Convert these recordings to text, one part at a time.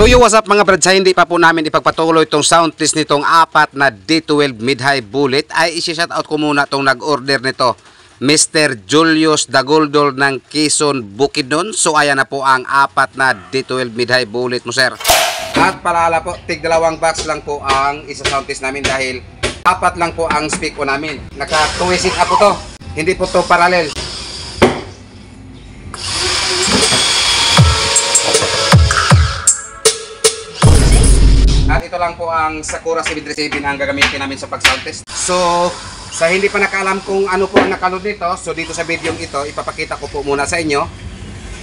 Yo, what's up mga brad? Sa hindi pa po namin ipagpatuloy itong sound test nitong apat na D12 mid-high bullet ay isi-shoutout ko muna itong nag-order nito, Mr. Julius Dagoldol ng Quezon, Bukidnon. So ayan na po ang apat na D12 mid-high bullet mo, sir. At paalala po, tig dalawang box lang po ang isa sound test namin dahil apat lang po ang speak po namin. Naka-twisting up po to, hindi po to parallel. At ito lang po ang Sakura 737 ang gagamitin namin sa pag-sound test. So, sa hindi pa nakaalam kung ano po ang nakaload dito, so dito sa video ito, ipapakita ko po muna sa inyo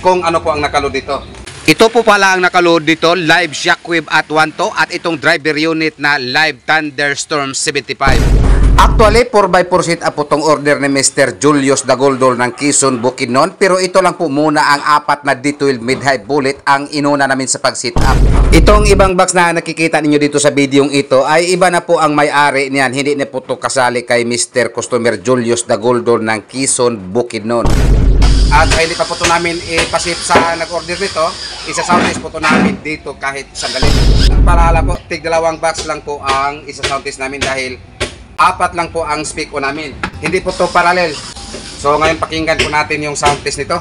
kung ano po ang nakaload dito. Ito po pala ang nakaload dito, Live Shockwave at 1.2 at itong driver unit na Live Thunderstorm 75. Actually, 4x4 setup po itong order ni Mr. Julius Dagoldol ng Quezon, Bukidnon. Pero ito lang po muna ang apat na D12 mid-high bullet ang inuna namin sa pag-setup. Itong ibang box na nakikita ninyo dito sa video ito ay iba na po ang may-ari niyan. Hindi na po ito kasali kay Mr. Customer Julius Dagoldol ng Quezon, Bukidnon. At hindi pa po ito namin ipasip sa nag-order nito. Isa-sound test po ito namin dito kahit sandali. Paalala po, tig dalawang box lang po ang isa-sound test namin dahil apat lang po ang speak po namin. Hindi po to parallel. So ngayon pakinggan po natin yung sound test nito.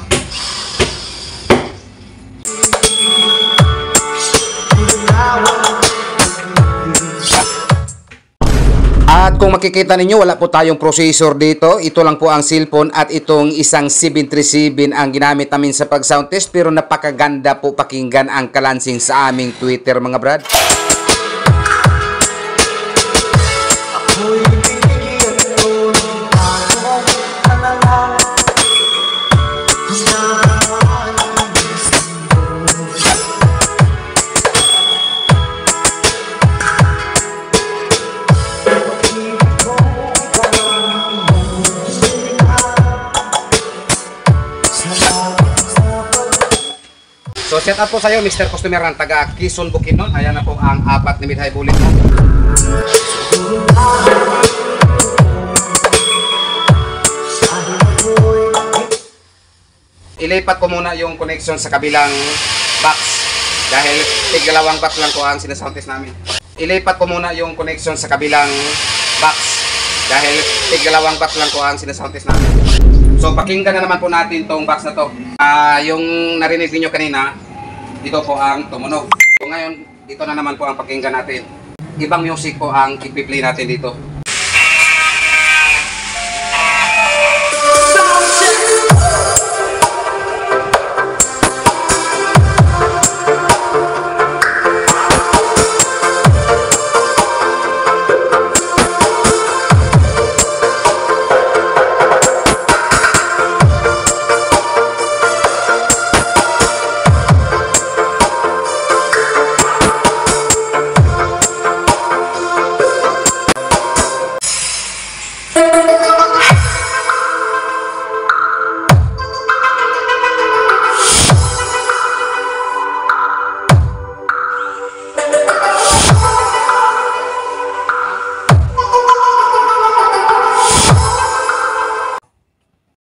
At kung makikita ninyo, wala po tayong processor dito. Ito lang po ang cellphone at itong isang 737 ang ginamit namin sa pag-sound test. Pero napakaganda po pakinggan ang kalansing sa aming Twitter mga brad. So set up po sa'yo Mr. Customer ng taga Quezon, Bukidnon. Ayan na po ang apat na mid-high bullet mo. Ilipat ko muna yung connection sa kabilang box dahil tig-dalawang box lang po ang sinasound test namin. Ilipat ko muna yung connection sa kabilang box dahil tig-dalawang box lang po ang sinasound test namin. So pakinggan na naman po natin tong box na to. Yung narinig niyo kanina, ito po ang tumunog. So ngayon, dito na naman po ang pakinggan natin. Ibang music po ang i-play natin dito.